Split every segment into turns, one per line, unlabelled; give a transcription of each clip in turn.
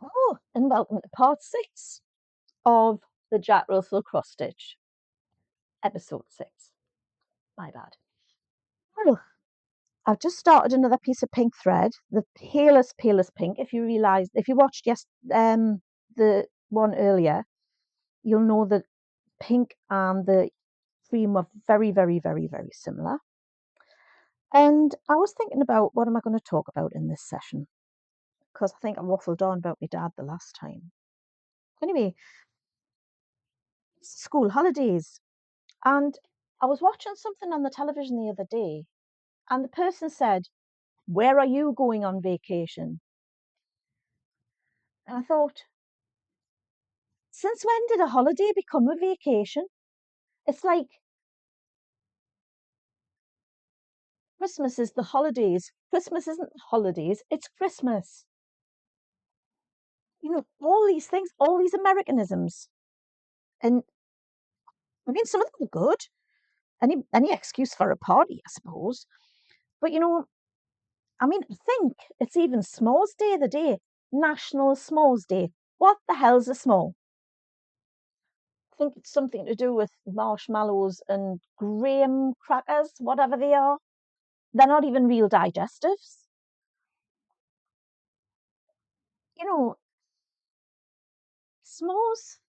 Oh, and welcome to part 6 of the Jack Russell cross stitch, episode 6. My bad. Well, I've just started another piece of pink thread, the palest pink. If you watched the one earlier, you'll know that pink and the cream are very, very, very, very similar. And I was thinking about what am I going to talk about in this session, because I think I waffled on about my dad the last time. Anyway, it's school holidays. And I was watching something on the television the other day, and the person said, "Where are you going on vacation?" And I thought, since when did a holiday become a vacation? It's like Christmas is the holidays. Christmas isn't the holidays, it's Christmas. All these things, all these Americanisms. And I mean, some of them are good. Any excuse for a party, I suppose. But I mean, think it's even S'mores Day the day, National S'mores Day. What the hell's a s'more? I think it's something to do with marshmallows and graham crackers, whatever they are. They're not even real digestives. S'mores,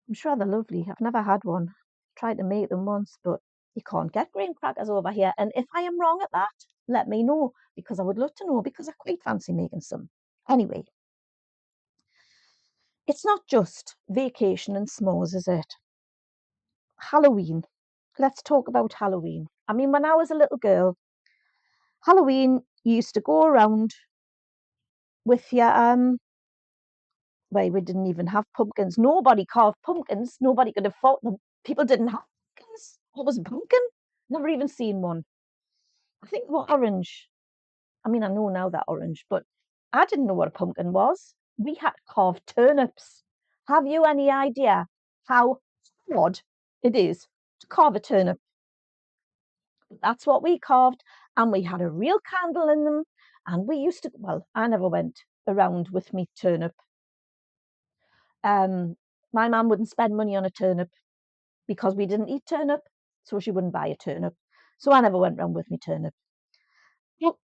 I'm sure they're lovely. I've never had one. Tried to make them once, but you can't get graham crackers over here. And if I am wrong at that, let me know, because I would love to know, because I quite fancy making some. Anyway, it's not just vacation and s'mores, is it? Halloween. Let's talk about Halloween. I mean, when I was a little girl, Halloween used to go around with your well, we didn't even have pumpkins. Nobody carved pumpkins. Nobody could have thought them. People didn't have pumpkins. What was a pumpkin? Never even seen one. I think they were orange. I mean, I know now they're orange, but I didn't know what a pumpkin was. We had to carve turnips. Have you any idea how hard it is to carve a turnip? That's what we carved, and we had a real candle in them. And we used to, well, I never went around with me turnip. My mum wouldn't spend money on a turnip because we didn't eat turnip, so she wouldn't buy a turnip. So I never went round with me turnip. But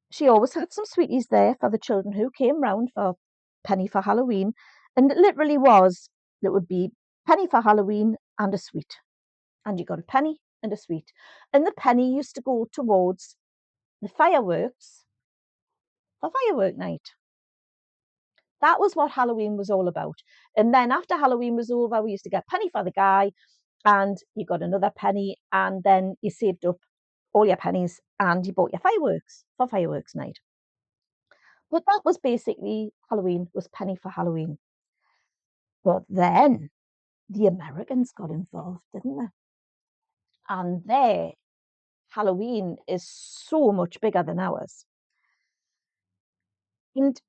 she always had some sweeties there for the children who came round for penny for Halloween. And it literally was, it would be penny for Halloween and a sweet. And you got a penny and a sweet. And the penny used to go towards the fireworks for firework night. That was what Halloween was all about. And then after Halloween was over, we used to get penny for the guy, and you got another penny, and then you saved up all your pennies and you bought your fireworks for fireworks night. But that was basically Halloween, was penny for Halloween. But then the Americans got involved, didn't they? And their Halloween is so much bigger than ours. And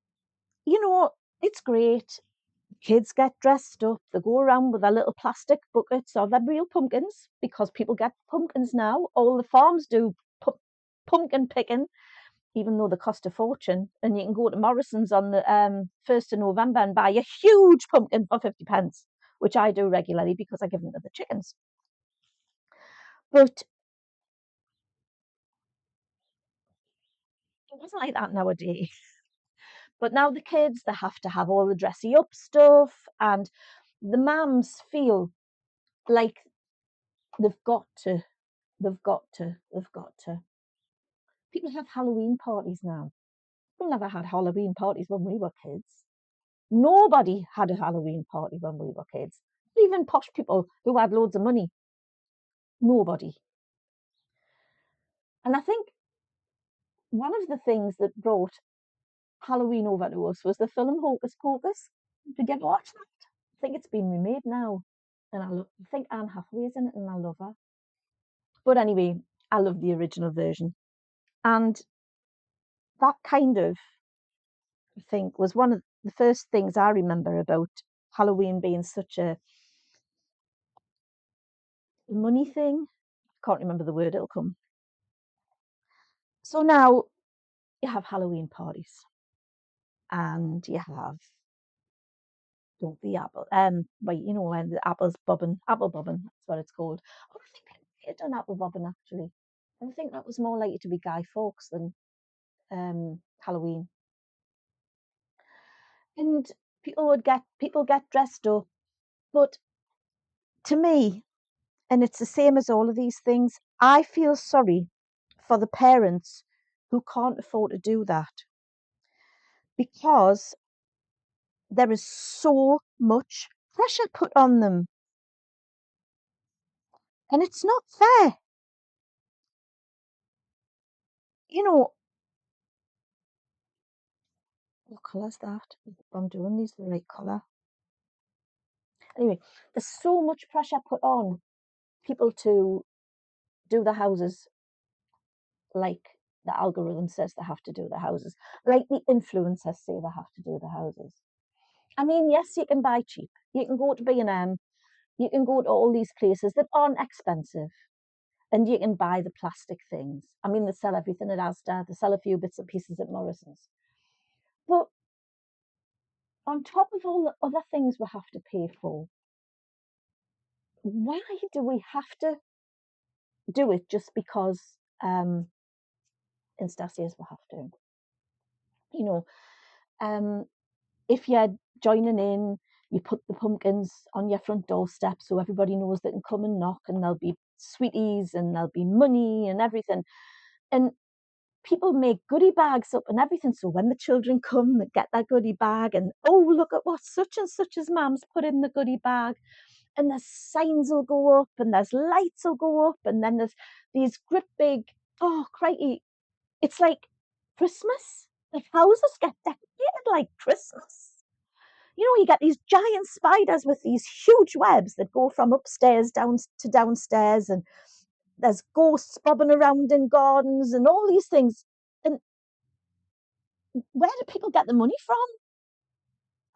it's great. Kids get dressed up. They go around with their little plastic buckets, or their real pumpkins, because people get pumpkins now. All the farms do pumpkin picking, even though they cost a fortune. And you can go to Morrison's on the 1st of November and buy a huge pumpkin for 50 pence, which I do regularly because I give them to the chickens. But it wasn't like that nowadays. But now the kids, they have to have all the dressy up stuff, and the mums feel like they've got to, they've got to, they've got to. People have Halloween parties now. We never had Halloween parties when we were kids. Nobody had a Halloween party when we were kids. Even posh people who had loads of money. Nobody. And I think one of the things that brought Halloween over to us was the film Hocus Pocus. Did you ever watch that? I think it's been remade now. And I think Anne Hathaway's in it, and I love her. But anyway, I love the original version. And that kind of, I think, was one of the first things I remember about Halloween being such a money thing. I can't remember the word, it'll come. So now you have Halloween parties. and you have don't the apple. Right, you know when the apple's bobbing, apple bobbing. That's what it's called. Oh, I think they done apple bobbing actually. I think that was more likely to be Guy Fawkes than Halloween. And people get dressed up, but to me, and it's the same as all of these things, I feel sorry for the parents who can't afford to do that because there is so much pressure put on them, and it's not fair. You know, what colour's that? I'm doing these the right colour. Anyway, there's so much pressure put on people to do the houses like the algorithm says they have to do the houses, like the influencers say they have to do the houses. I mean, yes, you can buy cheap. You can go to B&M, you can go to all these places that aren't expensive, and you can buy the plastic things. I mean, they sell everything at Asda, they sell a few bits and pieces at Morrison's. But on top of all the other things we have to pay for, why do we have to do it just because Insta says we have to? You know, um, if you're joining in, you put the pumpkins on your front doorstep so everybody knows they can come and knock, and there'll be sweeties and there'll be money and everything. And people make goodie bags up and everything. So when the children come, they get that goodie bag, and oh, look at what such and such's mum's put in the goodie bag. And the signs will go up, and there's lights will go up, and then there's these great big, oh, crikey, it's like Christmas. The houses get decorated like Christmas. You know, you get these giant spiders with these huge webs that go from upstairs down to downstairs, and there's ghosts bobbing around in gardens and all these things. And where do people get the money from?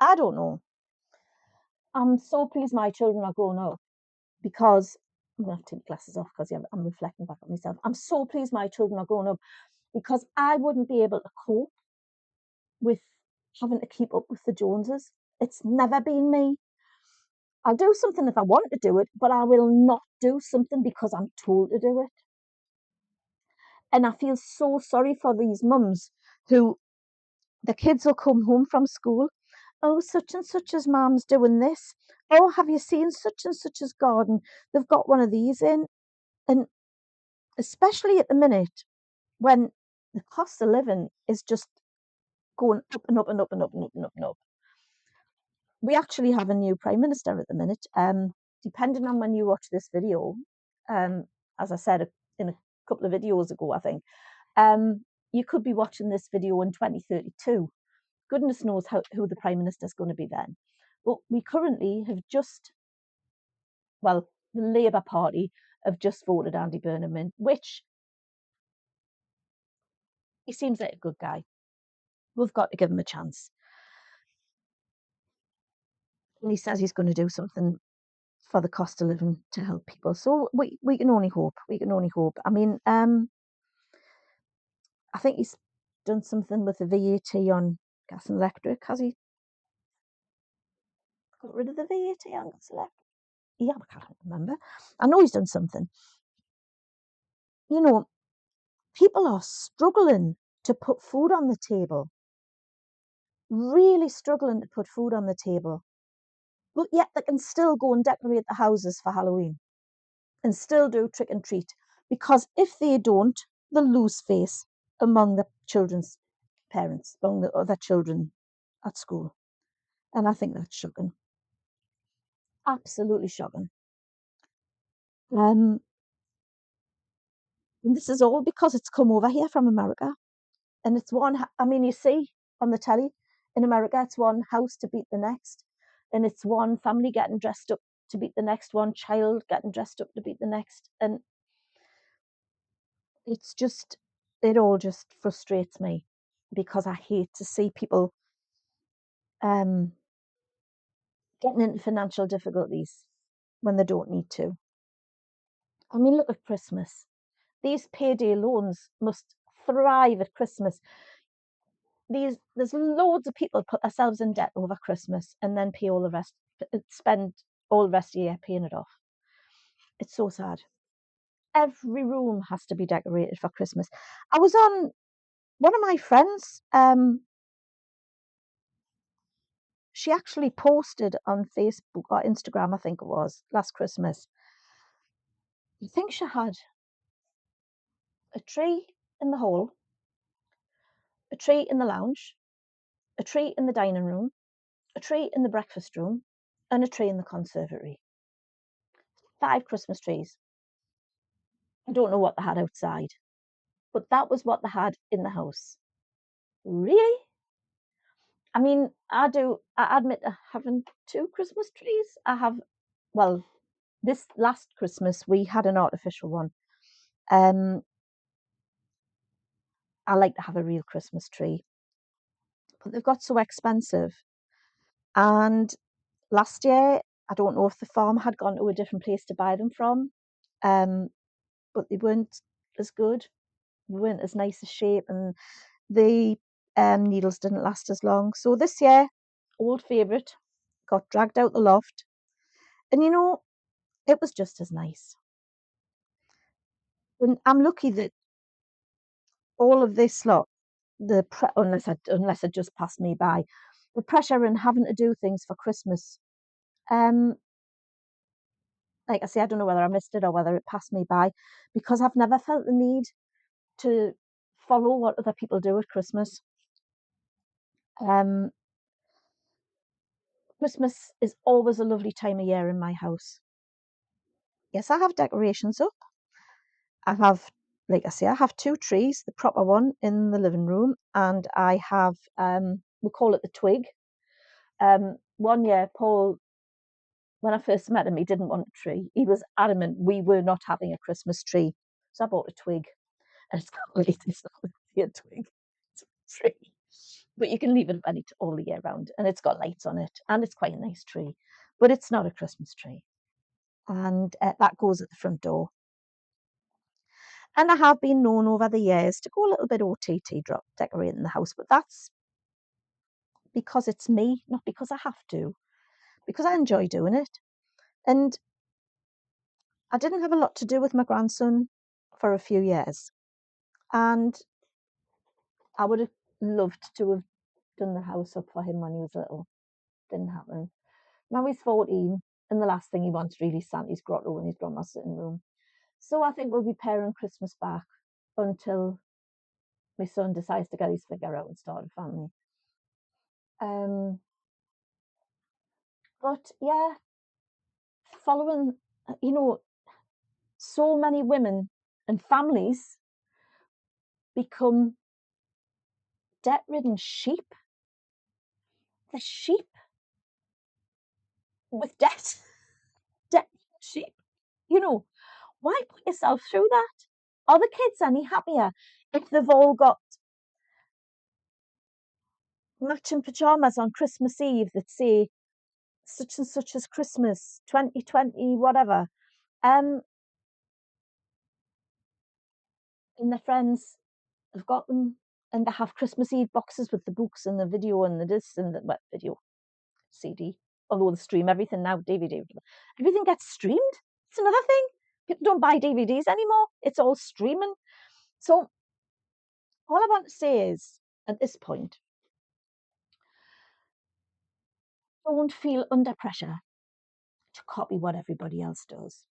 I don't know. I'm so pleased my children are grown up because I'm gonna have to take my glasses off because I'm reflecting back on myself. I'm so pleased my children are grown up because I wouldn't be able to cope with having to keep up with the Joneses. It's never been me. I'll do something if I want to do it, but I will not do something because I'm told to do it. And I feel so sorry for these mums who the kids will come home from school. Oh, such and such as mum's doing this. Oh, have you seen such and such's garden? They've got one of these in. And especially at the minute when the cost of living is just going up and up and up and up and up and up and up. We actually have a new prime minister at the minute. Depending on when you watch this video, as I said in a couple of videos ago, I think, you could be watching this video in 2032. Goodness knows who the prime minister is going to be then. But we currently have just, well, the Labour Party have just voted Andy Burnham in, which he seems like a good guy. We've got to give him a chance. And he says he's going to do something for the cost of living to help people. So we can only hope. We can only hope. I mean, I think he's done something with the VAT on gas and electric. Has he got rid of the VAT on gas and electric? Yeah, I can't remember. I know he's done something. You know, people are struggling to put food on the table. Really struggling to put food on the table. But yet they can still go and decorate the houses for Halloween and still do trick and treat. Because if they don't, they'll lose face among the children's parents, among the other children at school. And I think that's shocking. Absolutely shocking. And this is all because it's come over here from America. And it's one, I mean, you see on the telly in America, it's one house to beat the next. And it's one family getting dressed up to beat the next, one child getting dressed up to beat the next. And it's just, it all just frustrates me because I hate to see people um, getting into financial difficulties when they don't need to. I mean, look at Christmas. These payday loans must thrive at Christmas. there's loads of people put themselves in debt over Christmas and then pay all the rest, spend all the rest of the year paying it off. It's so sad. Every room has to be decorated for Christmas. I was on one of my friends. She actually posted on Facebook or Instagram, I think it was, last Christmas. I think she had a tree in the hall, a tree in the lounge, a tree in the dining room, a tree in the breakfast room, and a tree in the conservatory. 5 Christmas trees. I don't know what they had outside, but that was what they had in the house. Really? I mean, I admit having 2 Christmas trees. I have, well, this last Christmas we had an artificial one. I like to have a real Christmas tree, but they've got so expensive. And last year, I don't know if the farm had gone to a different place to buy them from, um, but they weren't as good, they weren't as nice a shape, and the needles didn't last as long. So this year, old favourite, got dragged out the loft, and it was just as nice. And I'm lucky that all of this lot, unless it just passed me by, the pressure in having to do things for Christmas. Um, like I say, I don't know whether I missed it or whether it passed me by, because I've never felt the need to follow what other people do at Christmas. Um, Christmas is always a lovely time of year in my house. Yes, I have decorations up. I have, like I say, I have 2 trees, the proper one in the living room, and I have, we call it the twig. One year, Paul, when I first met him, he didn't want a tree. He was adamant we were not having a Christmas tree. So I bought a twig, and it's got lights. It's not really a twig, it's a tree. But you can leave it all the year round, and it's got lights on it, and it's quite a nice tree. But it's not a Christmas tree. And that goes at the front door. And I have been known over the years to go a little bit OTT drop decorating the house, but that's because it's me, not because I have to, because I enjoy doing it. And I didn't have a lot to do with my grandson for a few years. And I would have loved to have done the house up for him when he was little. Didn't happen. Now he's 14, and the last thing he wants really is Santa's grotto in his grandma's sitting room. So I think we'll be paring Christmas back until my son decides to get his figure out and start a family. But yeah, following, so many women and families become debt-ridden sheep. The sheep with debt, debt sheep. Why put yourself through that? Are the kids any happier if they've all got matching pajamas on Christmas Eve that say such and such as Christmas 2020, whatever? And their friends have got them, and they have Christmas Eve boxes with the books and the video and the this and the video CD. Although they stream everything now, DVD, everything gets streamed. It's another thing. People don't buy DVDs anymore. It's all streaming. So all I want to say is, at this point, don't feel under pressure to copy what everybody else does.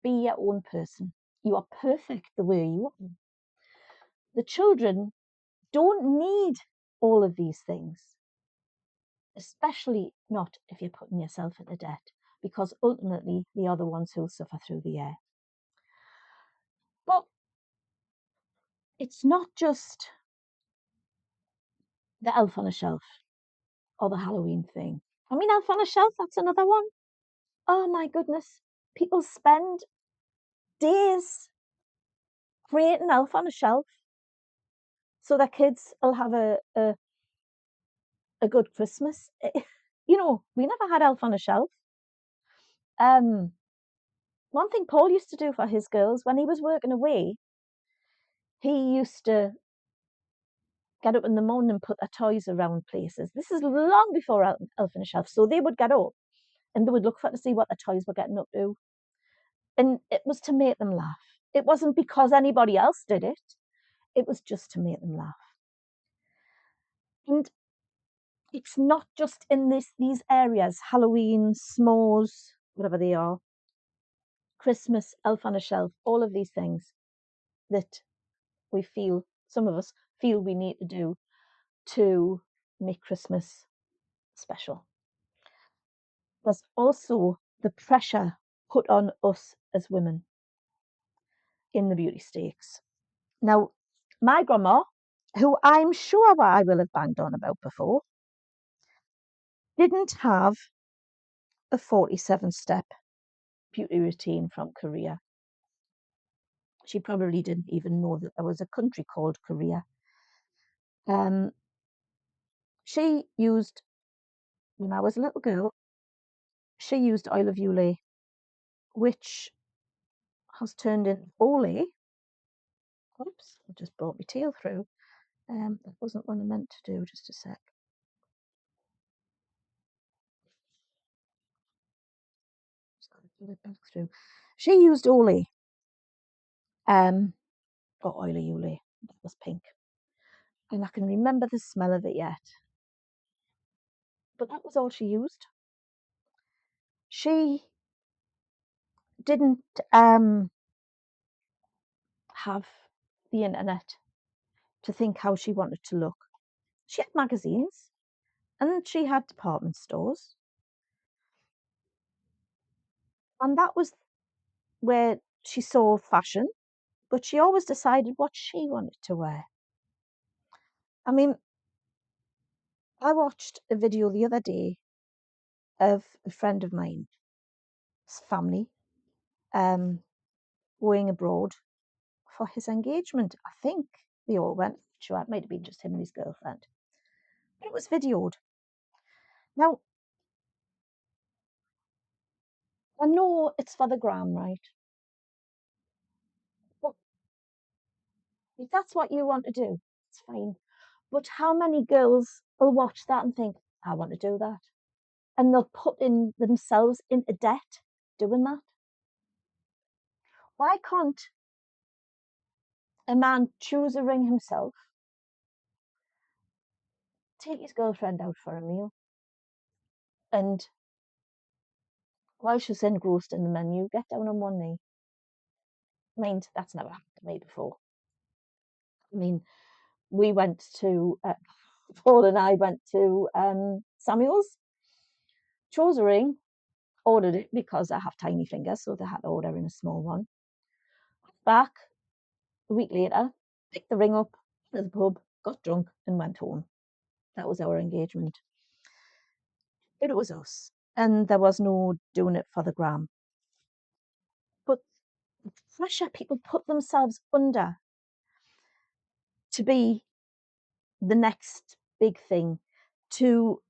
Be your own person. You are perfect the way you are. The children don't need all of these things, especially not if you're putting yourself into debt, because ultimately they are the ones who'll suffer through the year. But it's not just the elf on a shelf or the Halloween thing. I mean, elf on a shelf, that's another one. Oh my goodness. People spend days creating elf on a shelf so their kids will have a good Christmas. We never had elf on a shelf. One thing Paul used to do for his girls when he was working away, he used to get up in the morning and put their toys around places. This is long before Elf on a Shelf. So they would get up and they would look for to see what the toys were getting up to. And it was to make them laugh. It wasn't because anybody else did it. It was just to make them laugh. And it's not just in these areas, Halloween, s'mores, whatever they are, Christmas, Elf on a Shelf, all of these things that we feel, some of us feel we need to do to make Christmas special. There's also the pressure put on us as women in the beauty stakes. Now, my grandma, who I'm sure I will have banged on about before, didn't have a 47-step beauty routine from Korea. She probably didn't even know that there was a country called Korea. She used, when I was a little girl, she used oil of Yule, which has turned into Olay. Oops, I just brought my tail through. That wasn't what I meant to do, just a sec. Just got to pull it back through. She used Olay, or oil of Yule, that was pink. And I can remember the smell of it yet. But that was all she used. She didn't have the internet to think how she wanted to look. She had magazines and she had department stores. And that was where she saw fashion, but she always decided what she wanted to wear. I mean, I watched a video the other day of a friend of mine's family going abroad for his engagement. I think they all went. Sure, it might have been just him and his girlfriend. But it was videoed. Now, I know it's for the gram, right? But if that's what you want to do, it's fine. But how many girls will watch that and think, I want to do that? And they'll put in themselves into debt doing that. Why can't a man choose a ring himself, take his girlfriend out for a meal, and while she's engrossed in the menu, get down on one knee? Mind, that's never happened to me before. I mean, we went to, Paul and I went to Samuel's, chose a ring, ordered it because I have tiny fingers, so they had to order in a small one. Back a week later, picked the ring up at the pub, got drunk, and went home. That was our engagement. It was us, and there was no doing it for the gram. But the pressure people put themselves under to be the next big thing, to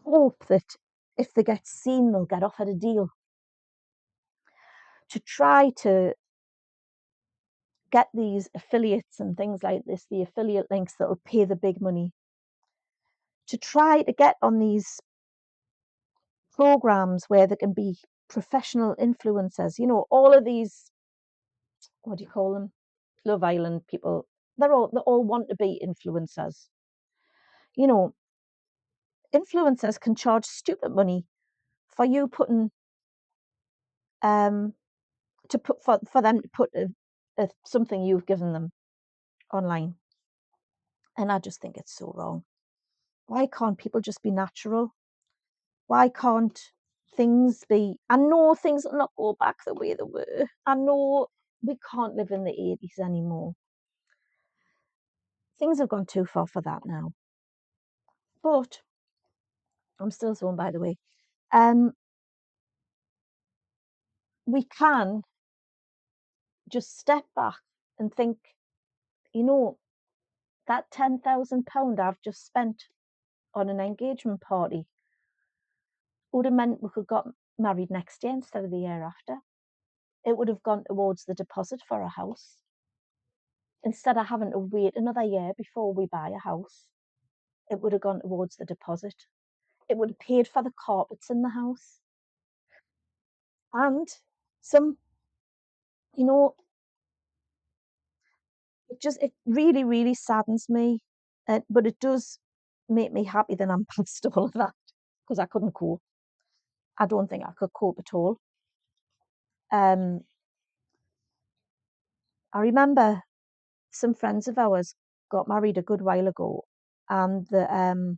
hope that if they get seen, they'll get offered a deal, to try to get these affiliates and things like this, the affiliate links that'll pay the big money, to try to get on these programs where there can be professional influencers, all of these, what do you call them, Love Island people, they all want to be influencers. Influencers can charge stupid money for you putting to put for them to put something you've given them online. And I just think it's so wrong. Why can't people just be natural? Why can't things be? I know things will not go back the way they were. I know we can't live in the 80s anymore. Things have gone too far for that now. But I'm still sewn, by the way. We can just step back and think, that £10,000 I've just spent on an engagement party would have meant we could got married next year instead of the year after. It would have gone towards the deposit for a house. instead of having to wait another year before we buy a house, it would have gone towards the deposit. It would have paid for the carpets in the house. And some, you know, it really, really saddens me. But it does make me happy that I'm past all of that because I couldn't cope. I don't think I could cope at all. Um, I remember some friends of ours got married a good while ago, and the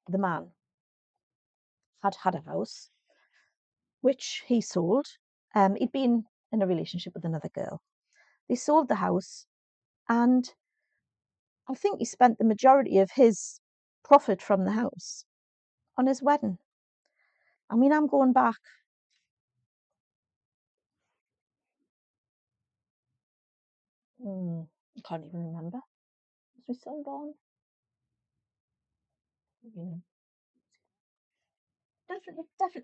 man had a house which he sold. He'd been in a relationship with another girl. They sold the house, and I think he spent the majority of his profit from the house on his wedding. I mean, I'm going back. I can't even remember. Was my son born? You know,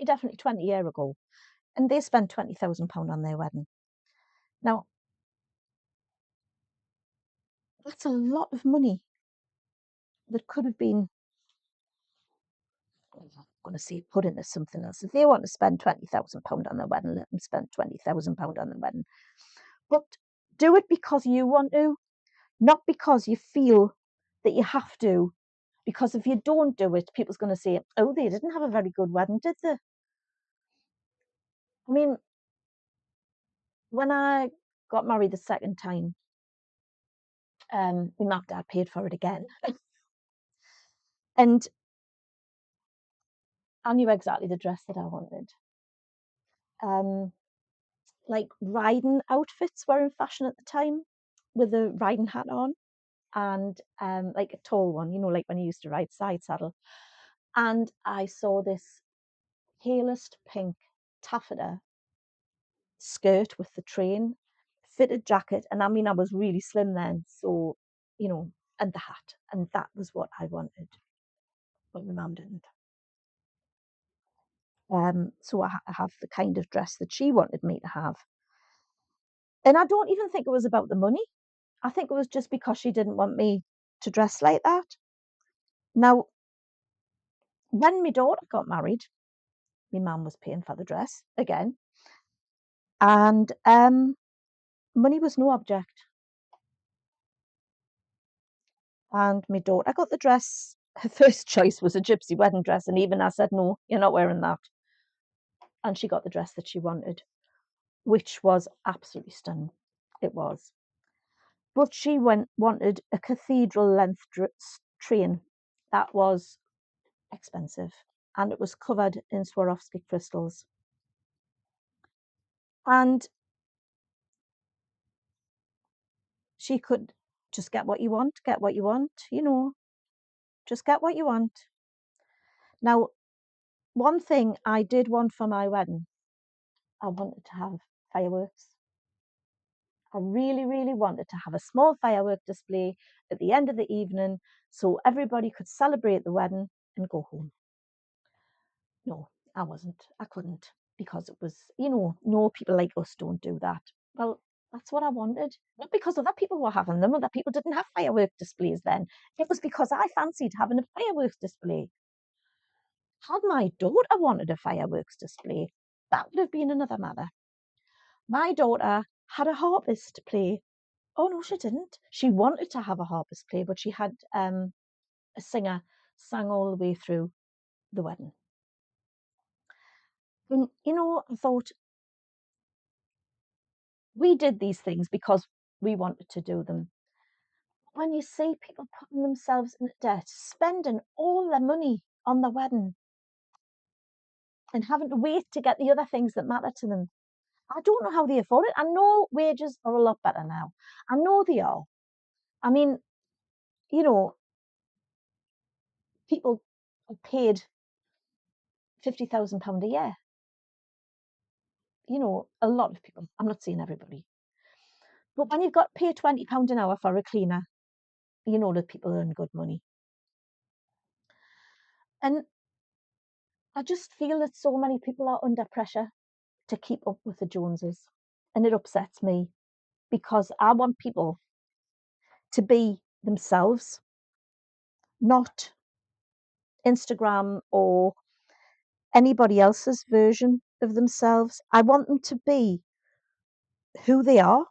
definitely 20 years ago. And they spent £20,000 on their wedding. Now, that's a lot of money that could have been, I'm going to say, put into something else. If they want to spend £20,000 on their wedding, let them spend £20,000 on the wedding. But do it because you want to, not because you feel that you have to. Because if you don't do it, people's going to say, oh, they didn't have a very good wedding, did they? I mean, when I got married the second time, my mum and dad paid for it again. And I knew exactly the dress that I wanted. Um, like riding outfits were in fashion at the time with a riding hat on and like a tall one, like when you used to ride side saddle. And I saw this palest pink taffeta skirt with the train, fitted jacket. And I mean, I was really slim then. So, you know, and the hat. And that was what I wanted, but my mum didn't. So I have the kind of dress that she wanted me to have. And I don't even think it was about the money. I think it was just because she didn't want me to dress like that. Now, when my daughter got married, my mum was paying for the dress again, and money was no object. And my daughter got the dress. Her first choice was a gypsy wedding dress, and even I said, no, you're not wearing that. And she got the dress that she wanted, which was absolutely stunning. It was. But she wanted a cathedral length train that was expensive, and it was covered in Swarovski crystals. And she could just get what you want, just get what you want. Now, one thing I did want for my wedding, I wanted to have fireworks. I really, really wanted to have a small firework display at the end of the evening so everybody could celebrate the wedding and go home. No, I wasn't. I couldn't because it was, no, people like us don't do that. Well, that's what I wanted. Not because other people were having them, other people didn't have firework displays then. It was because I fancied having a fireworks display. Had my daughter wanted a fireworks display, that would have been another matter. My daughter had a harpist to play. Oh no, she didn't. She wanted to have a harpist play, but she had a singer sang all the way through the wedding. And I thought we did these things because we wanted to do them. When you see people putting themselves in debt, spending all their money on the wedding and having to wait to get the other things that matter to them, I don't know how they afford it. I know wages are a lot better now. I know they are. I mean, you know, people are paid £50,000 a year. A lot of people. I'm not saying everybody. But when you've got to pay £20 an hour for a cleaner, you know that people earn good money. And I just feel that so many people are under pressure to keep up with the Joneses. And it upsets me. because I want people to be themselves, not Instagram or anybody else's version of themselves. I want them to be who they are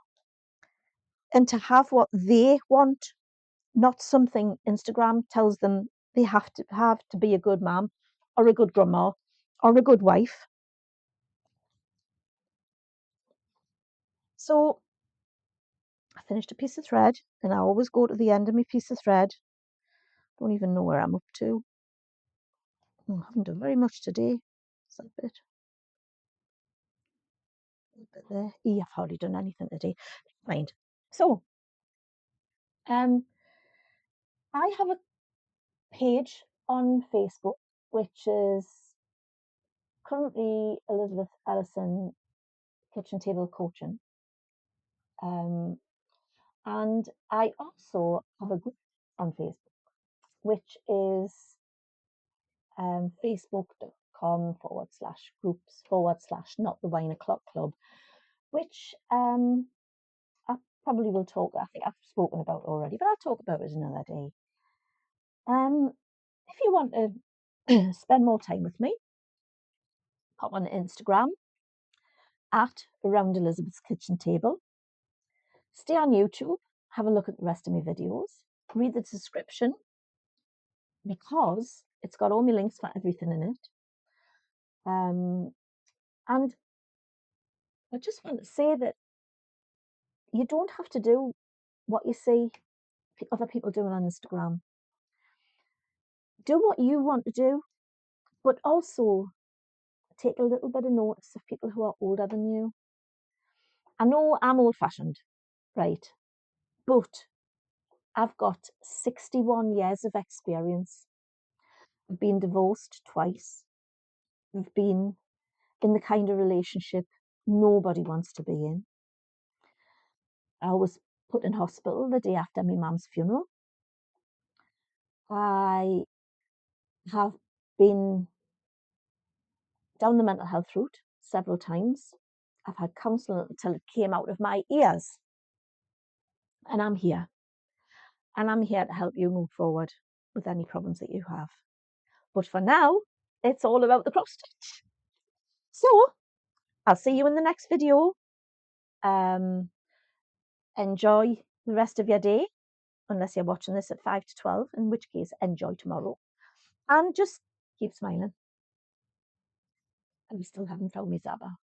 and to have what they want, not something Instagram tells them they have to be a good mom or a good grandma or a good wife. So I finished a piece of thread, and I always go to the end of my piece of thread. Don't even know where I'm up to. I haven't done very much today. Is that a bit there? I've hardly done anything today. Mind. So, I have a page on Facebook which is currently Elizabeth Ellison Kitchen Table Coaching. And I also have a group on Facebook, which is facebook.com/groups/not the wine o'clock club, which I probably will talk. I think I've spoken about already, but I'll talk about it another day. If you want to spend more time with me, pop on Instagram at Around Elizabeth's Kitchen Table. Stay on YouTube, have a look at the rest of my videos, read the description because it's got all my links for everything in it. And I just want to say that you don't have to do what you see other people doing on Instagram. Do what you want to do, but also take a little bit of notice of people who are older than you. I know I'm old-fashioned, right? But I've got 61 years of experience. I've been divorced twice. I've been in the kind of relationship nobody wants to be in. I was put in hospital the day after my mum's funeral. I have been down the mental health route several times. I've had counselling until it came out of my ears. And I'm here. And I'm here to help you move forward with any problems that you have. But for now, it's all about the cross stitch. So I'll see you in the next video. Enjoy the rest of your day, unless you're watching this at 5 to 12, in which case enjoy tomorrow. And just keep smiling. And we still haven't found me Zaba.